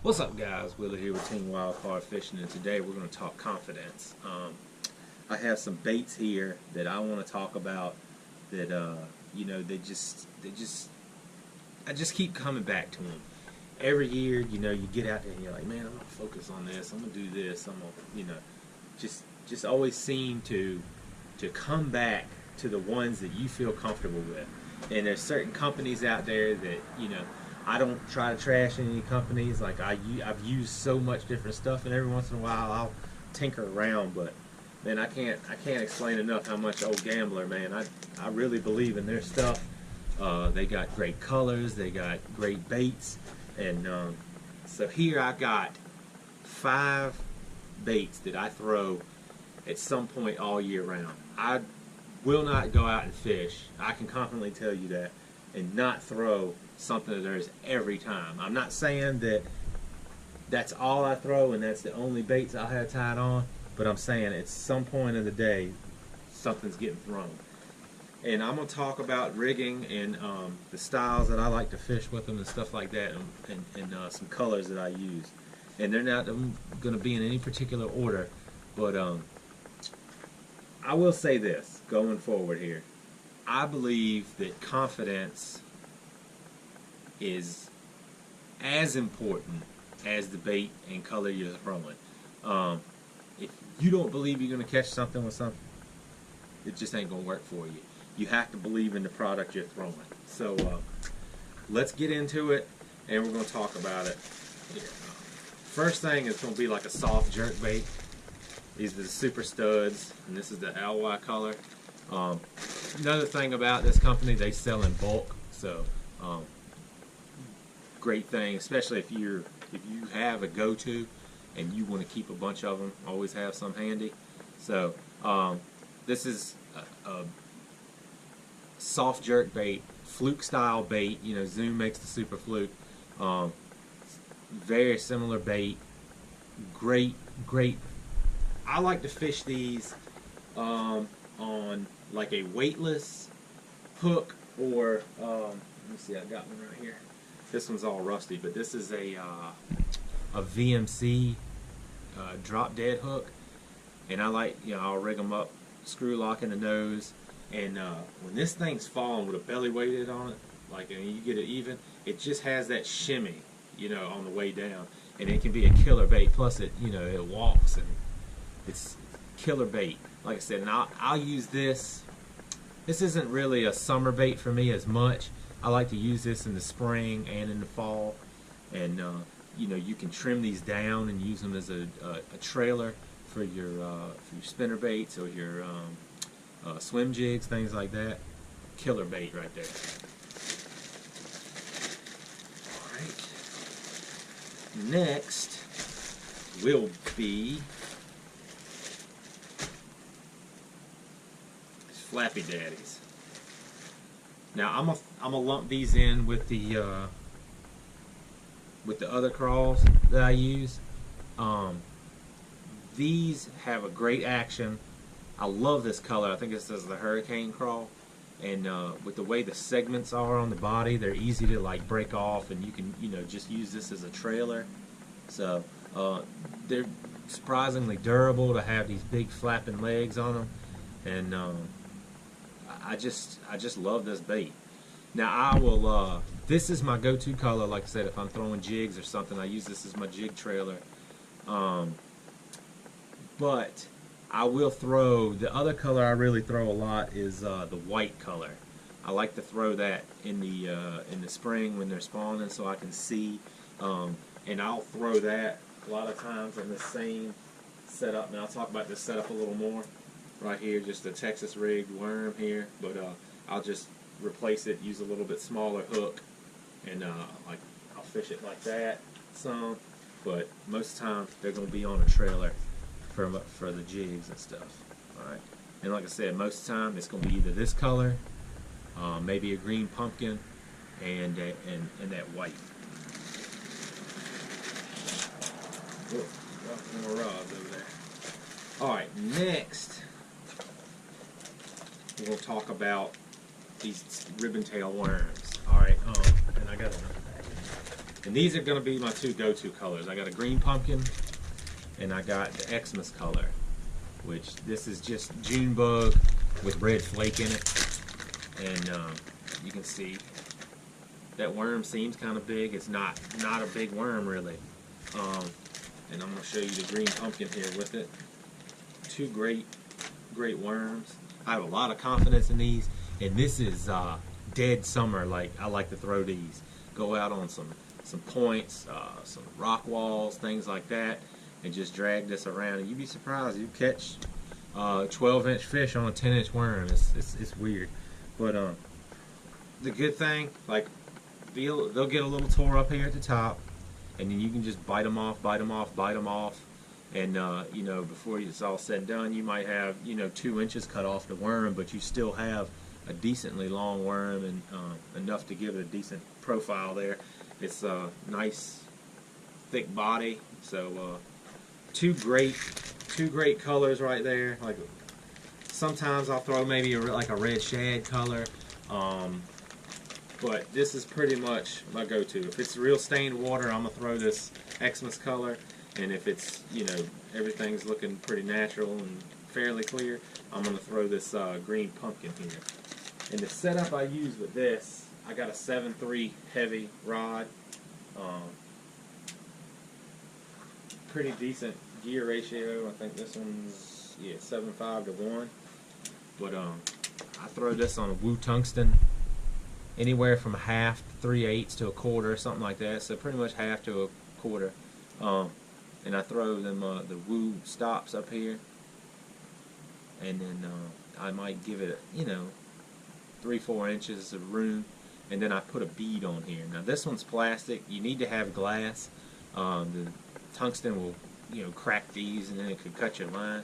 What's up, guys? Willa here with Team Wildcard Fishing, and today we're going to talk confidence. I have some baits here that I want to talk about that I just keep coming back to them. Every year, you get out there and you're like, man, I'm going to focus on this. I'm going to do this. I'm going to, just always seem to come back to the ones that you feel comfortable with. And there's certain companies out there that, I don't try to trash any companies. Like I've used so much different stuff, and every once in a while I'll tinker around. But man, I can't explain enough how much Old Gambler, man. I really believe in their stuff. They got great colors, they got great baits, and so here I got 5 baits that I throw at some point all year round. I will not go out and fish. I can confidently tell you that, and not throw something that there's every time. I'm not saying that that's all I throw and that's the only baits I'll have tied on, but I'm saying at some point of the day something's getting thrown. And I'm going to talk about rigging and the styles that I like to fish with them and stuff like that, and some colors that I use. And they're not going to be in any particular order, but I will say this going forward here. I believe that confidence is as important as the bait and color you're throwing. If you don't believe you're going to catch something with something, it just ain't going to work for you. You have to believe in the product you're throwing. So let's get into it, and we're going to talk about it here. First thing is going to be like a soft jerkbait. These are the Super Studs, and this is the LY color. Another thing about this company, they sell in bulk, so great thing, especially if you have a go-to and you want to keep a bunch of them. Always have some handy. So this is a soft jerk bait, fluke style bait. Zoom makes the Super Fluke. Very similar bait. Great. I like to fish these on like a weightless hook, or let me see, I got one right here. This one's all rusty, but this is a VMC drop dead hook, and I like, I'll rig them up, screw lock in the nose, and when this thing's falling with a belly weighted on it, like, and you get it even, it just has that shimmy, on the way down, and it can be a killer bait. Plus it, it walks, and it's killer bait. Like I said, and I'll use this. This isn't really a summer bait for me as much. I like to use this in the spring and in the fall, and you can trim these down and use them as a trailer for your spinner baits or your swim jigs, things like that. Killer bait right there. All right. Next will be Flappy Daddies. Now I'm gonna lump these in with the other crawls that I use. These have a great action. I love this color. I think this is the Hurricane crawl, and with the way the segments are on the body, they're easy to like break off, and you can just use this as a trailer. So they're surprisingly durable to have these big flapping legs on them, and I just love this bait. Now I will, this is my go-to color. Like I said, if I'm throwing jigs or something, I use this as my jig trailer. But I will throw, the other color I really throw a lot is the white color. I like to throw that in the spring when they're spawning, so I can see, and I'll throw that a lot of times in the same setup. And I'll talk about this setup a little more. Right here, just a Texas rigged worm here, but I'll just replace it, use a little bit smaller hook, and like I'll fish it like that some, but most of the time they're going to be on a trailer for the jigs and stuff. All right, and like I said, most of the time it's going to be either this color, maybe a green pumpkin, and that white. Whoa, more rods over there. All right, next we're going to talk about these ribbon tail worms. All right, and I got another bag. And these are going to be my two go-to colors. I got a green pumpkin, and I got the Xmas color, which this is just June bug with red flake in it. And you can see that worm seems kind of big. It's not a big worm really. And I'm going to show you the green pumpkin here with it. Two great worms. I have a lot of confidence in these, and this is dead summer. Like, I like to throw these. Go out on some points, some rock walls, things like that, and just drag this around, and you'd be surprised. You catch 12-inch fish on a 10-inch worm. It's weird, but the good thing, like, they'll get a little tore up here at the top, and then you can just bite them off, and you know, before it's all said and done, you might have, you know, 2 inches cut off the worm, but you still have a decently long worm, and enough to give it a decent profile there. It's a nice thick body, so two great colors right there. Like, sometimes I'll throw maybe like a red shad color, but this is pretty much my go-to. If it's real stained water, I'm gonna throw this Xmas color, and if it's, you know, everything's looking pretty natural and fairly clear, I'm gonna throw this green pumpkin here. And the setup I use with this, I got a 7.3 heavy rod, pretty decent gear ratio. I think this one's 7.5 to 1. But I throw this on a Woo tungsten, anywhere from a half to 3/8 to a quarter, something like that. So pretty much half to a quarter. And I throw them the Woo stops up here, and then I might give it, you know, 3-4 inches of room, and then I put a bead on here. Now this one's plastic. You need to have glass. The tungsten will, you know, crack these, and then it could cut your line.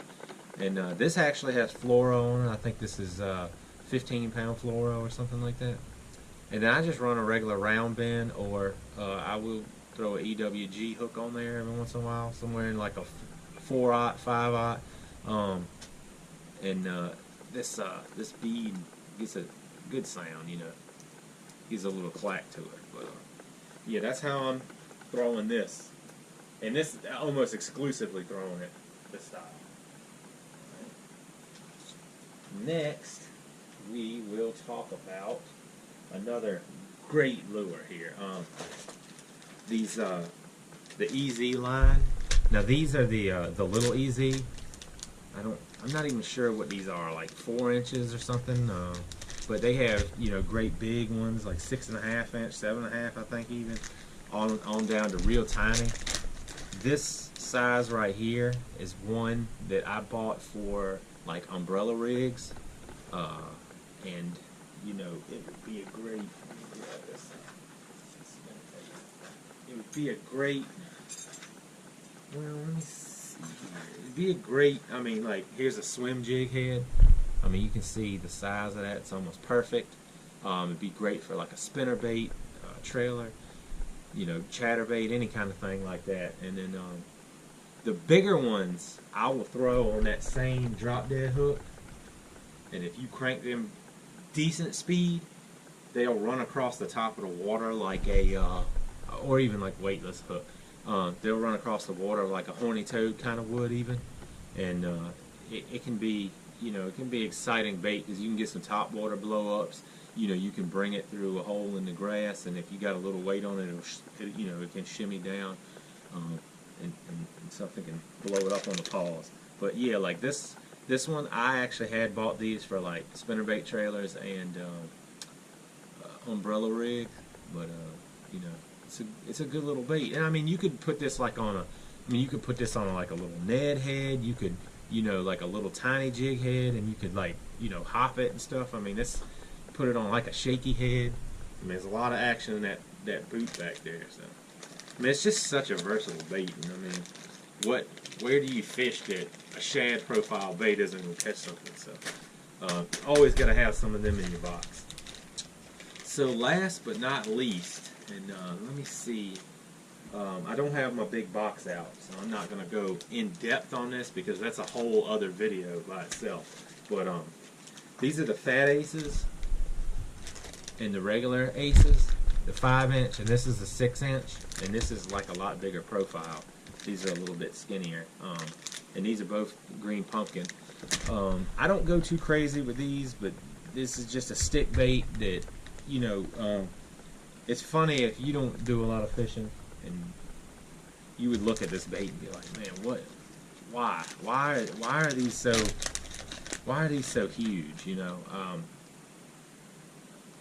And this actually has fluoro on it. I think this is 15-pound fluoro or something like that. And then I just run a regular round bend, or I will throw a EWG hook on there every once in a while, somewhere in like a 4/0, 5/0. And this bead gets a good sound, you know. Gives a little clack to it. But yeah, that's how I'm throwing this. And this, almost exclusively throwing it this style. Right. Next, we will talk about another great lure here. These the EZ line. Now these are the little EZ. I'm not even sure what these are, like 4 inches or something. But they have, you know, great big ones, like 6.5 inch, 7.5, I think, even on down to real tiny. This size right here is one that I bought for like umbrella rigs, and you know, it would be a great. It would be a great. Well, let me see here. It'd be a great. I mean, like, here's a swim jig head. I mean, you can see the size of that. It's almost perfect. It'd be great for like a spinnerbait, trailer, you know, chatterbait, any kind of thing like that. And then the bigger ones, I will throw on that same drop dead hook. And if you crank them decent speed, they'll run across the top of the water like a, or even like weightless hook. They'll run across the water like a horny toad kind of would even. And it can be, you know, it can be exciting bait because you can get some top water blow-ups. You know, you can bring it through a hole in the grass, and if you got a little weight on it, you know, it can shimmy down, and something can blow it up on the paws. But yeah, like this one, I actually had bought these for like spinnerbait trailers and umbrella rig. But you know, it's a good little bait. And I mean, you could put this like on you could put this on like a little Ned head. You could, you know, like a little tiny jig head, and you could, like, you know, hop it and stuff. I mean, this, put it on like a shaky head. I mean, there's a lot of action in that boot back there. So, I mean, it's just such a versatile bait. And I mean, where do you fish that a Shad Profile bait isn't going to catch something? So, always got to have some of them in your box. So, last but not least, and let me see. I don't have my big box out, so I'm not going to go in depth on this because that's a whole other video by itself. But these are the fat aces and the regular aces. the 5-inch, and this is the 6-inch, and this is like a lot bigger profile. These are a little bit skinnier, and these are both green pumpkin. I don't go too crazy with these, but this is just a stick bait that, you know, it's funny if you don't do a lot of fishing, and you would look at this bait and be like, man, what? Why are these so huge? You know,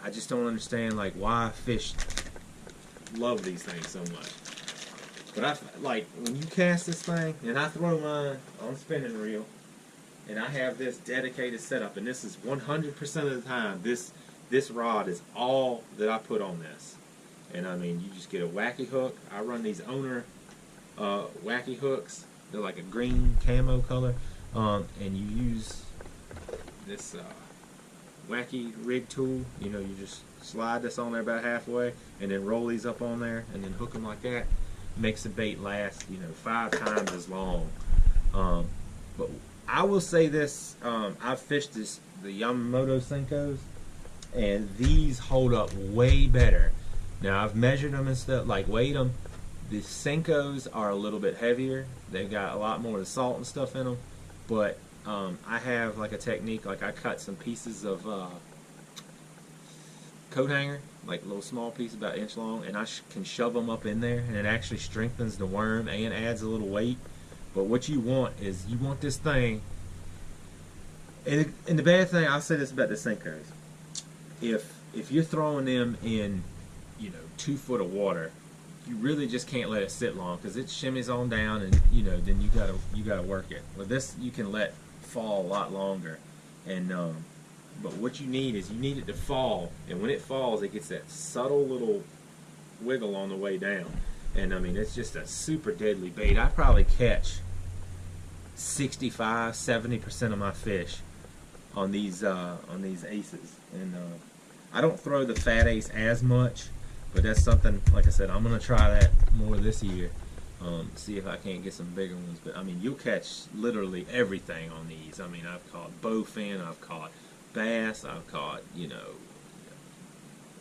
I just don't understand like why fish love these things so much. But I like when you cast this thing, and I throw mine on spinning reel, and I have this dedicated setup, and this is 100% of the time this rod is all that I put on this. And I mean, you just get a wacky hook. I run these Owner wacky hooks. They're like a green camo color, and you use this wacky rig tool. You know, you just slide this on there about halfway, and then roll these up on there, and then hook them like that. Makes the bait last, you know, 5 times as long. But I will say this: I've fished the Yamamoto Senkos, and these hold up way better. Now I've measured them and stuff, like weighed them. The Senkos are a little bit heavier. They've got a lot more of the salt and stuff in them. But I have like a technique, like I cut some pieces of coat hanger, like little small pieces about 1 inch long, and I can shove them up in there, and it actually strengthens the worm and adds a little weight. But what you want is, you want this thing, and the bad thing, I'll say this about the Senkos, if you're throwing them in, you know, 2 foot of water, you really just can't let it sit long, because it shimmies on down, and you know, then you gotta work it. With this, you can let fall a lot longer, and but what you need is, you need it to fall, and when it falls, it gets that subtle little wiggle on the way down. And I mean, it's just a super deadly bait. I probably catch 65–70% of my fish on these aces, and I don't throw the fat ace as much. But that's something, like I said, I'm going to try that more this year. See if I can't get some bigger ones. But, I mean, you'll catch literally everything on these. I mean, I've caught bowfin, I've caught bass, I've caught, you know,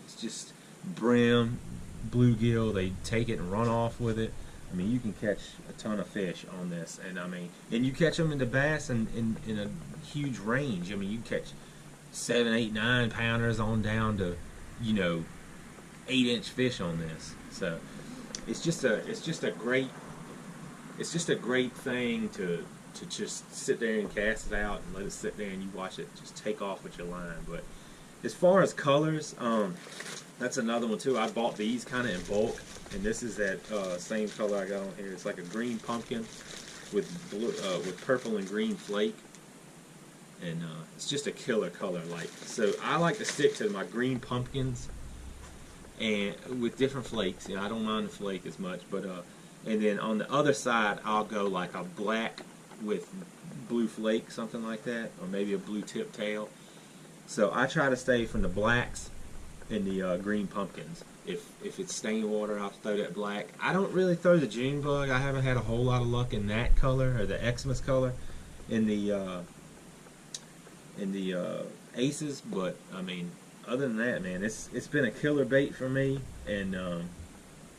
it's just brim, bluegill. They take it and run off with it. I mean, you can catch a ton of fish on this. And, I mean, and you catch them in the bass in a huge range. I mean, you catch 7, 8, 9 pounders on down to, you know, 8-inch fish on this. So it's just a great thing to just sit there and cast it out and let it sit there and you watch it just take off with your line. But as far as colors, that's another one too. I bought these kind of in bulk, and this is that same color I got on here. It's like a green pumpkin with blue, with purple and green flake, and it's just a killer color. Like, so I like to stick to my green pumpkins and with different flakes. You know, I don't mind the flake as much, but and then on the other side, I'll go like a black with blue flake, something like that, or maybe a blue tip tail. So I try to stay from the blacks and the green pumpkins. If it's stained water, I'll throw that black. I don't really throw the June bug. I haven't had a whole lot of luck in that color, or the Xmas color in the aces. But I mean, other than that, man, it's been a killer bait for me. And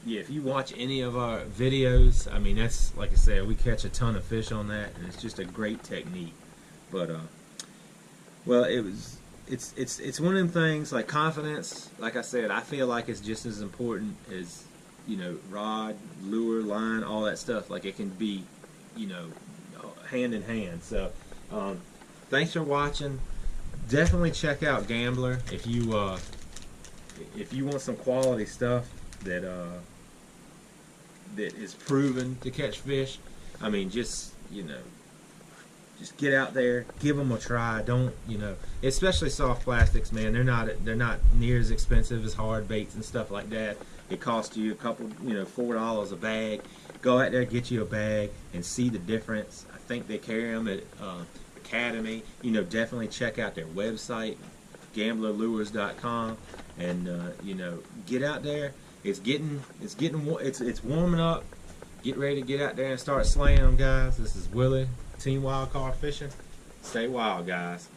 yeah, if you watch any of our videos, I mean, that's, like I said, we catch a ton of fish on that, and it's just a great technique. But well, it's one of them things, like confidence. Like I said, I feel like it's just as important as, you know, rod, lure, line, all that stuff. Like, it can be, you know, hand in hand. So thanks for watching. Definitely check out Gambler if you want some quality stuff that is proven to catch fish. I mean, just, you know, just get out there, give them a try. Don't, you know, especially soft plastics, man. They're not near as expensive as hard baits and stuff like that. It costs you a couple, you know, $4 a bag. Go out there, get you a bag, and see the difference. I think they carry them at Academy. You know, definitely check out their website, gamblerlures.com, and you know, get out there. It's warming up. Get ready to get out there and start slaying them, guys. This is Willie, Team Wild Card Fishing. Stay wild, guys.